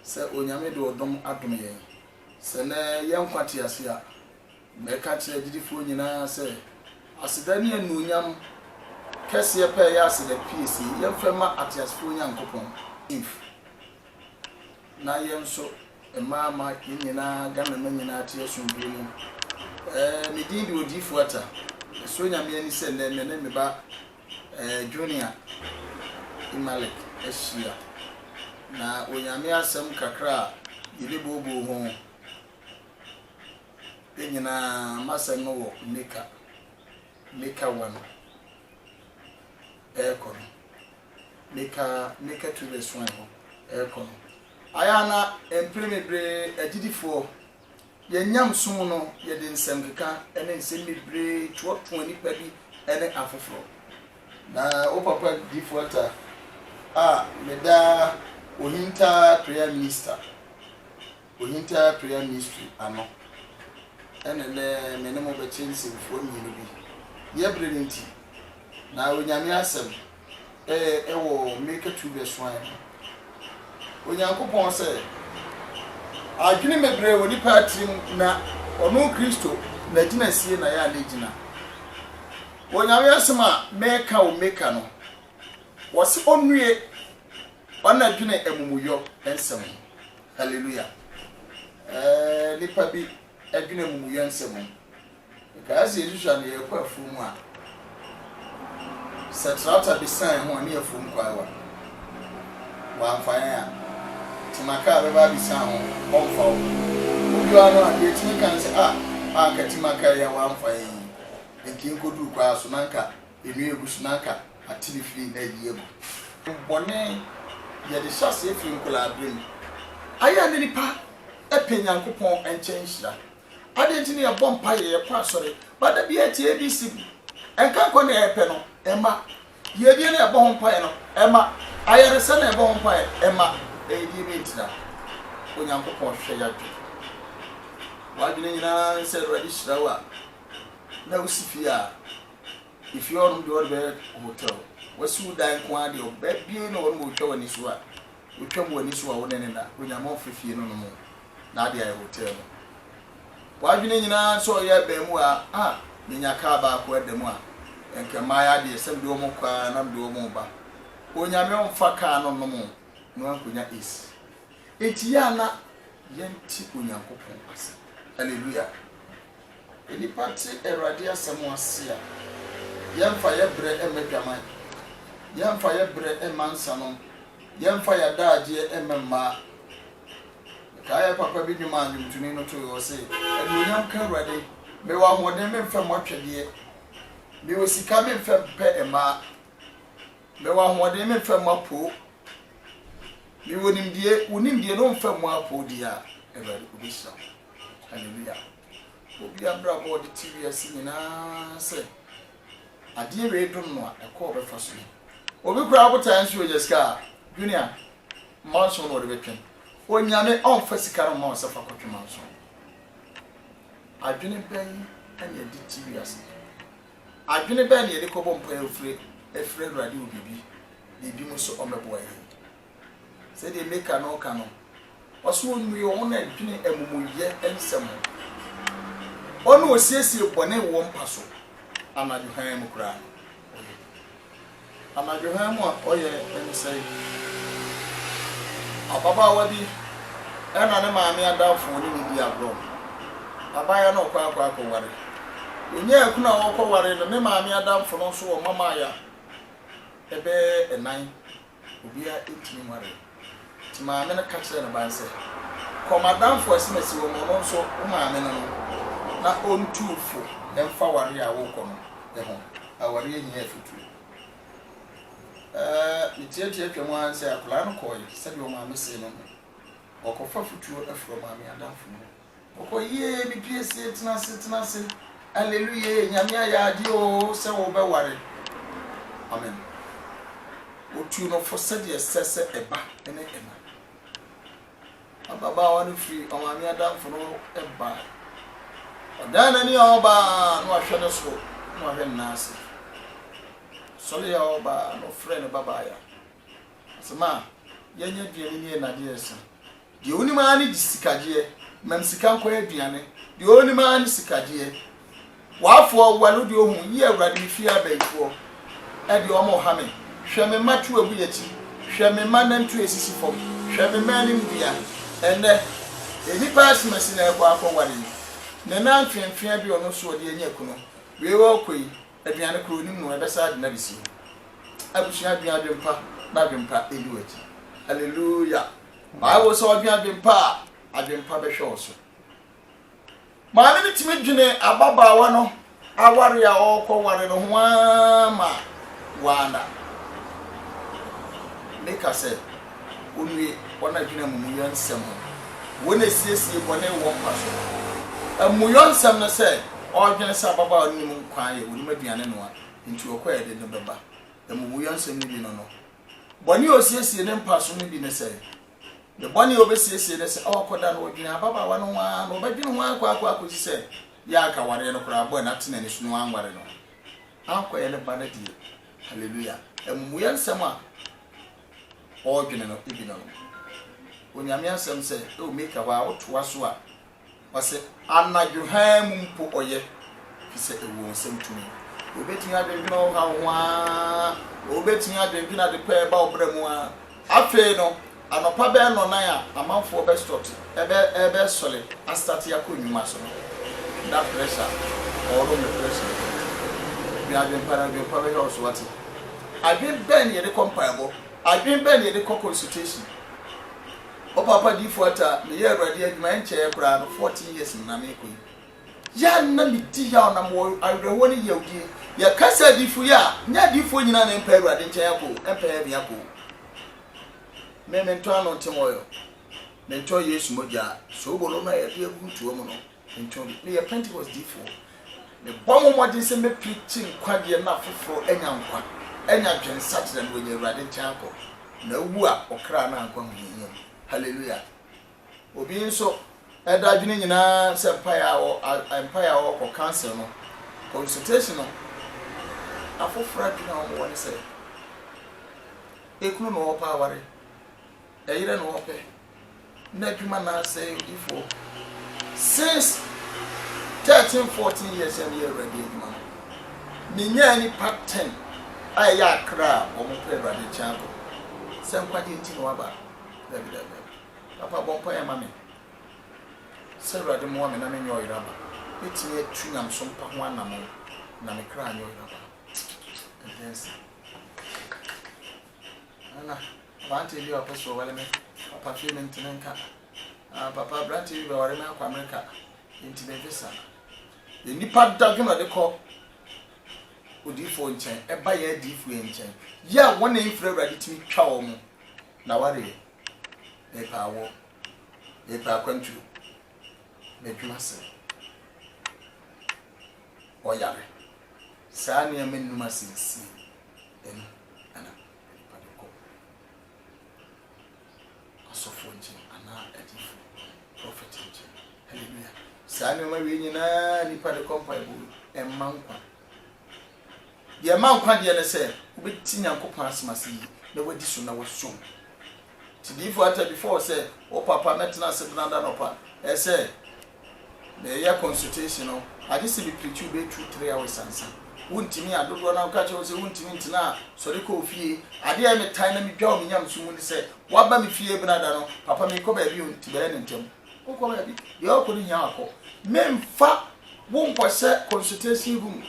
Se onyame de odom adom ye se na yenkwate ase a meka kire didifo nyina se asedani anunyam kese pe ya asede PC yemfema atiasfo nyankopon na yenso emama nyina gana nyina atiasumbu mu me didi odifo ata so nyame ani se ne me ba junior Imalek Eshia na onyame asem kakra yele bobo ho enyina masem no wo meka wano ekon meka to the swan ho ekon ayana empremebre agidifo yenyam sum no yede nsem keka ene nsem mebre twotwo nipa bi ene afoforo na o papa difo ata meda Ohinta prayer minister Ohinta prayer ministry ano ene le menemo be chensi fo nyino bi ye brilliant na onyame asem wo make to be swan onyankopon se adwene mebre woni party na ono Kristo na gina sie na ya legina onyame asem a meka o meka no wose onwie ona dwene emumuyo ensem hallelujah lipa bi adwene emumuyo ensem kaase yesusha ne yakwa fumu a setrata bisan ho ne afum kwawa wa amfan a timaka beba bisan ho bomfa obi ano a yetimi kan se anka timaka ya wa amfan enkin kodu kwa so nanka enu egusu nanka atiri firi na yego bone ye de chase firi nkola abrim aya ne nipa epenyankopon enchenhira adenti ne bompa ye kwa sore bada bi ati abc enka ko ne epe no ema ye bi ne ebo hompa ye no ema ayere se na ebo hompa ye ema edi bi ntira onyankopon hwe ya dwe wadwene nyina se ready shirawa na usifia if you are do be hotel wasu dan ko ade obabie no won mo twa wani so a utwa mo wani so a wonene na onyamo fefie no no na ade ayi hotel no wadwene nyina so ya ba mu a nya ka ba ko adamu a enke maya de sem do mo kwa na do mo ba onyame onfa ka no no mo no ankonya is etiya na yenti onyankopon ase hallelujah eli party erade asemo ase a yemfa ye bre emedwaman yemfa ye bre emansanom yemfa ya daaje ememma kaya papa bi dwuma ndumtuni no to yo se aduonyam ka erade me wa hoden me mfa motwede me osika me mfa pe ema me wa hoden me mfa mapo me wonimdie no mfa mu apo dia erade obisa hallelujah obi abra bo de tv asina se adie we dum no akọ be faso obi kura abota nso yeska junior manso no de betwen onyame onfa sika no ma osafa kotwe manso adwene ben anya di tv ase adwene ben ye de ko bompa efre radio bibi mu so omebo ayi se de meka no ka no oso onwe won na adwene amumuye ensem onu osiesie bone wo mpaso amajuhan mu kura amajuhan mu oye ensei ababa wadi ena ne maami adafo ni bi abro abaya no kwa ko ware onye akuna wo ko ware no ne maami adafo no so wo mama ya ebe enan obi a etimi ware ti maami na ka kire na banse komadamfo asimesi wo mo no so wo maami no na ontufu emfa ware a wo ko no eho aware enye afitu mitiatia twam anse akula no koyi sabi o maami se no okofa futuo afro maami adamfo no okoye bi piesie tenase Hallelujah. Nyame ya di o se wo be ware. Amen. Otu no for said yes eba ene ema. Ababa wanu free omami adam for no eba. Odana ni oba no ahwe no so no ahwe nase. Sole ya oba no friend baba ya. Asema yenye duane ni na de esa. De oni ma ni sikaje, mam sika nko aduane. De oni ma ni sikaje. Wafo walu de ohun yi awrade fi abaifo. E de omo ha me. Hwe me matu abu yachi. Hwe me manantu esisi fom. Hwe me mani mbia. Ene eni pass machine e kwa akọ ware. Ne na mfemfia bi ono so de anya kuno. We wo koi aduane kro nim no e besa de na bisi. Abushia aduane adwempa na adwempa ediwachi. Hallelujah. Bible so adwempa be hwe so. Maame ni timi dwene ababaawa no aware a okọ ware no ho ama wana. Nika se onwe wona dwene mumuyo nsem wona siesie bone wo paso amuyo nsem no se odwene se ababaawa ni mu kwan ye woni maduane no a nti okọ ye de beba amuyo nsem ni bi no no bone osiesie ne mpaso ni bi ne se the bonny obesiesie ne se akoda no odwene ababaawa no wa no badwene ho akwa se ya ka ware no kura bo na tena ne sunu anware no akwa ye le bana die. Hallelujah. Amuyo nsem a odwene no ibi no onyame asem se o make wa otoa so a wase anadwohan mumpo oye fi se ewo nsem tumi obetin adwendwena o ha ho a obetin adwendwena de pa ba obramu a afi no anopa be no nan a amanfo be start ebe sole a start yakonwuma so no that pressure or no pressure bi adwempara be pa be so wati adwen ben ye de comparable adwen ben ye de consultation o papa di fuata me ye awrade adwuma enche kura no 14 years na me koyi ya na mi di ya na mo awrewo ni yewdi ya kasa di fu ya nya di fu nyina na empa awrade enche ya ko empa ya bia ko me mento ano ntemoyo mento Yesu moja so bolo na ya bia gutuo mo no mento me ya Pentecost di fu me bomo modin se me preaching kwade na foforo enya nkwa enya dwen sakyere no nye awrade enche ko na wu a okra na nkwa hunyem. Hallelujah. Obi nso eda dwene nyina se empire wo cancer no consultation no afofra dwene wo woni se ekunu no opa aware eyire no ope na dwuma na se ifo since 13-14 years and year ready dwuma minya ni pattern aya akra o mo pe ready chango se nkwade nti no aba David papa bompa ya mame serade mo me na me nyoy raba etini atwunyam so mpa ho anamo na me kra nyoy raba yes ana bante bi apostle wale me papa fi me ntenenka papa brante bi wale me akwa America intine visa ye nipa dagema de ko odifo nchen eba ya adifo nchen ya wona infra radi timi twa wo mu na ware epawo epa kwantu medwuma se oyare sani amenuma sisi en ana padeko asofo nje ana edifu prophet nje. Hallelujah. Sani ma wi nyina ni padeko mpaibu emmankwa ye mankwa de ne se obeti nyankopon asemase na wadi so na waso tidifu ata before say o papa metna se branda no pa say the year consultation no I just be preach you be 2-3 hours ansa wuntimi adodo na ka che o se wuntimi ntina sori ko fie ade ya me tan na me dwa o nyam so mu ni se waba me fie branda no papa me ko ba bi unti be ne ntem o ko ba bi ye o ko ni nya akọ memfa wo nkwose consultation room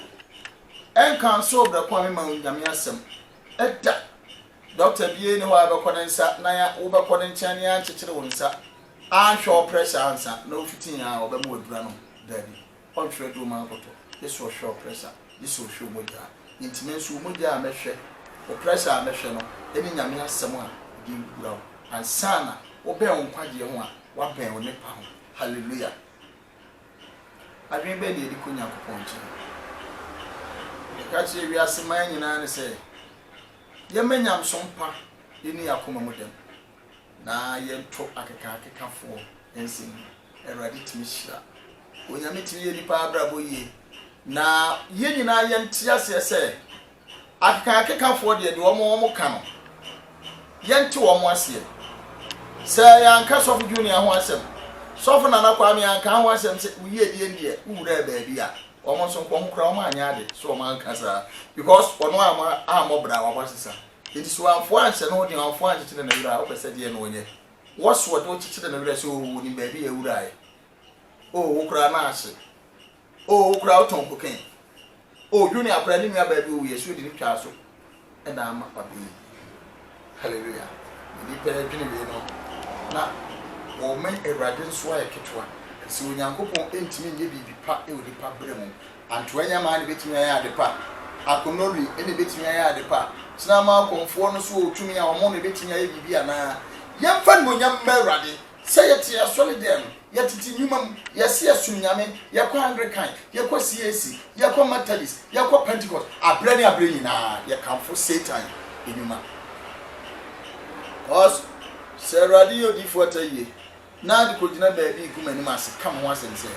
en kan so bra kwa me ma nyame asem eda doctor biye ne ho abekonensa na ya wo bekonencha ya nchekere wonsa ahwe pressure ansa na ofitin ya obemu odura no dabi on hwe do man koto yeso hwe pressure yeso hwe moja intime so moja amehwe o pressure amehwe no eni nyame asem a di gura ansa na wo be on kwaje ho a wa ben wo ne pa ho. Hallelujah. adwen be de ko Nyankopɔn nkyɛn ka che wi aseman nyina ne sɛ ye manyam sompa yeni akoma mu dem na ye to akekafo ensin Awurade timi hyira onyame timi ye nipa abrabo yie na ye nyina ye ntia sɛ akekafo de wɔn ka no ye nti wɔn ase sɛ yanka Sɔfo Junior ho asɛm Sɔfo Nana Kwame yanka ho asɛm sɛ uye die ndie uwura baabi a wɔn so nkɔm kra wɔn anya ade so wɔn anka saa because ɔno amobra wɔbɔsesa nti so afo anhyɛ no de afo ankyekye na wura wɔpɛsɛ de no onye wɔso de wɔkyekye na wura sɛ owu ni baabi ya wura ai wo kra na ahye wo kra oton koken Junior akra ni nua baabi wo yesu de ni twa so ɛna ama papi hallelujah ni pere dwene we no na wo men Awurade nso ayɛ ketwa si Onyankopɔn entimi nye bibi pa e odi pa bremu antoanya ma de betimi ayɛ ade pa akonori ene betimi ayɛ ade pa sina ma konfo no so otumi a omo ne betimi ayɛ bibi ana yemfa no nyam ma Awurade sɛ yete asole dem yetiti nyumam yesi asunyame yakɔ Anglican yakɔ CAC yakɔ Methodist yakɔ Pentecost abrani nyina yakamfo Satan enyuma os sɛ Awurade yodi fota yie na di ko gina baabi ku manim ase kam ho asensɛ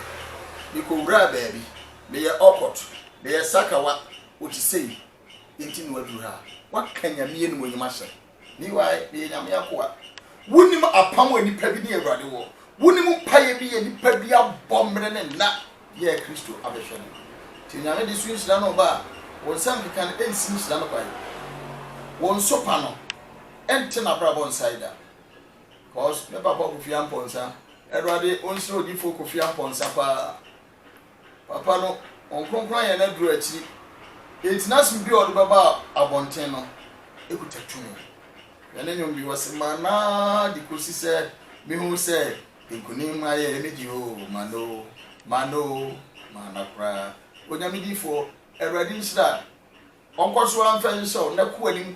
di ko wura baabi me ye okot me ye sakawa otisei enti no aduru ha wakanyame enu onyima hye ni wai me nyame akoa wunim apam onipa bi ne Awurade wo wunim paye bi onipa bi abomre ne na ye Kristo abehwe no ti nyame di su nhyira no ba won sam kan ensi nhyira no kwai won sopa no ente na brabo insider cause me papa Kofi Amponsa Awurade onse odifo Kofi Amponsa papa no onkronkron ye na duru achi etinasem bi odo baba abonten no ekutatumi yana nyom bi wose mana di kosi se mi hu se nkunim aye emeji o mano manakra onyame difo Awurade nhyira onkoso amfa nso na kuanim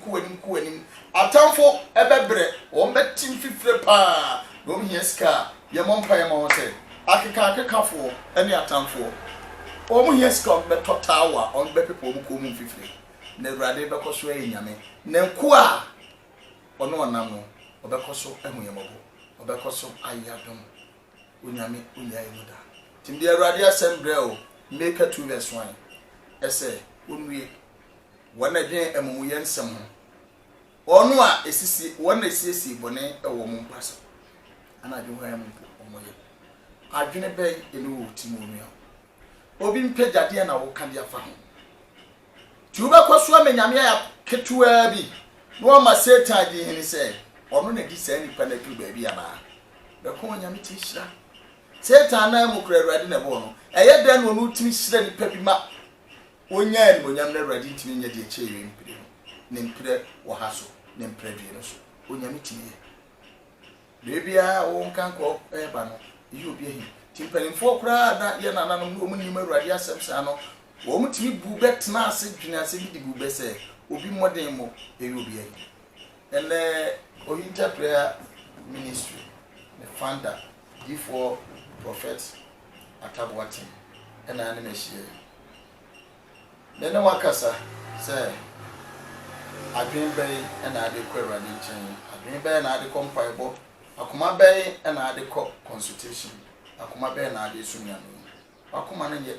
atamfo ebebre won betim fifre pa no hieska ye mompa ye monte akekafo ene atamfo o hieska betotawa on bepepo mu komu fifre na Awurade bekoso enyame na nkoa ono onamo obekoso ehuyemabo obekoso ayadom onyame onyaye muda timde Awurade assemble o make 2 verse 1 ese onwie wana dwen amumu yensem ono a esisi wana esisi bone ewo mu mpaso ana dwen ho ampo omoye adwene be enu otimo onua obi mpejade na wo kan dia fa ho tuba kwaso amenyame ya ketua bi no ma Satan di hini se ono na di sa nipa na tu ba bi ama be ko nyame ti hira Satan na mu kura Awurade na bo no eye da no no timi hira nipa bi ma onya ni onyam na Awurade timi nya de echewe mpire ne mpire wo haso ne mpire dwe no so onyam timi bebia wo nkanko ba no yi obi ehi timpanimfo kura na ye na nanom no mu Awurade asem sa no wo mu timi bu betna ase dwene ase bi di bu be se obi modern mo eyi obi ehi ele Ohinta Prayer Ministry the founder before prophet Atabuati ena na mehie nene wakasa say adwen bɛn ena ade kɔ Awurade nkyɛn adwen bɛn na ade kɔ mpaebɔ akoma bɛn ena ade kɔ consultation akoma bɛn na ade sumia no akoma no nye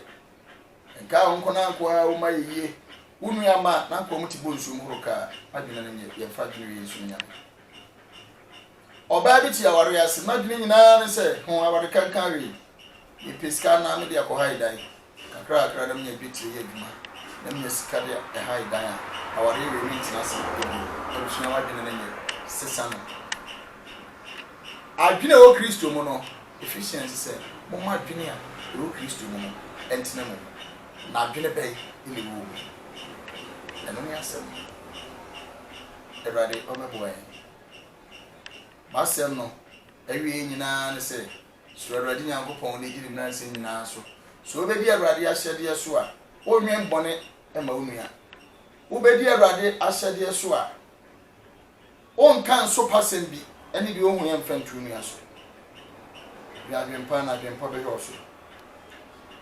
nka onko na nko a o ma yie unu ama na nko muti bonsu mhoro ka adwen no nye ye fa dwe sumia oba bi ti aware ase na dwen nyina ne sɛ ho aware kankan wi e peska na me de akɔ dai kakra na me bi ti ye adwuma na me sika de dai aware we ni tina se e suna wa dwen na nye sesano adwene o Kristo mu no efficiency sɛ mo ma adwene a o Kristo mu no entina mu na adwene bɛn ile wo ɛno ne asɛm Awurade o meboa masɛm no awie nyina ne sɛ so Awurade Nyankopɔn ne gidi na sɛ nyina so obedi Awurade ahyɛde so a o nwen bɔne ma onua obedi Awurade ahyɛde so a on kan so pasem bi ene de ohun yɛ mfantu nua so ya dwempa na dwempa bɛhwɛ so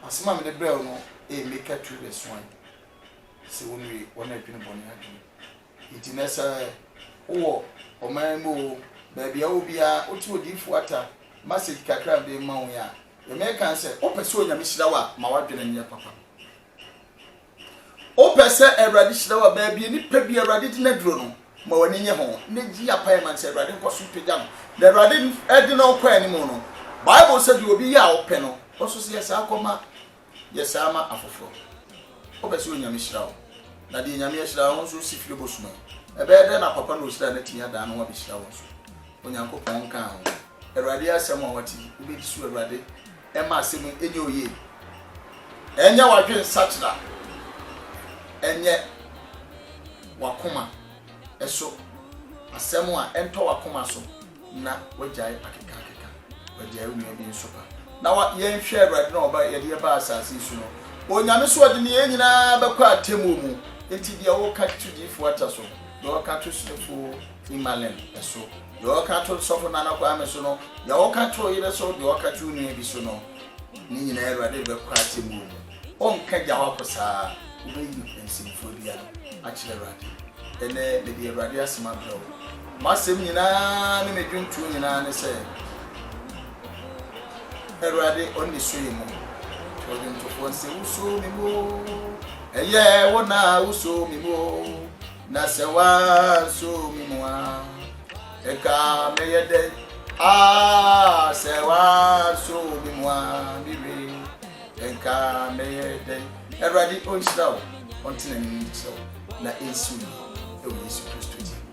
asema me de brɛ no make a true reswan se wonwe wona adwene bɔne adwene iti na sɛ wo ɔman mu baabi a obia oti odifo ata message kakra de ma wo ya ye me kan sɛ opɛ onyame hyira wa ma wadwene nyɛ papa opɛ sɛ Awurade hyira wa baabi ni pɛ bi Awurade di na duro no ma wani nye ho na gi apai man sɛ Awurade nkɔ so pagya no da Awurade edi na okɔ ani mu no Bible sɛ di obi ya opɛ no ɔso sɛ yɛsa akɔma yɛsa ama afoforo opɛ sɛ onyame hyira wo na de nyame hyira wo so sifire bosuma ebe de na papa no hyira na tinya da no wa be hyira wo so onyankopɔn ka ho Awurade asɛm a wati obi di so Awurade e ma asɛm enye oye enya wadwe sachira enye wakoma eso asɛm a ento wakoma so na wagyae akeka wagyae unu bi nso pa na wa yen hwɛ Awurade na oba yede ba asase su no onyame so ɔde ne nyina bɛkɔ atemu mu enti dia wo ka tudifo ata so do ka to sofo imalen eso do ka to sofo nana kwa me so no ya wo ka to yire so do ka to unu bi so no ni nyina Awurade bɛkɔ atemu mu onka gya hɔ kosaa ubeyi nsimfo bia no akyere Awurade ene me di Awurade asema bro masem nyina ne medwuntu nyina ne sɛ Awurade onni so yimu odunto fo se uso mi mo eye wona uso mi mo na se wa so mi mo eka meyede se wa so mi mo bibi eka meyede Awurade onhyira wo ontina ni nhyira wo na ensu ni e wo Yesu Kristo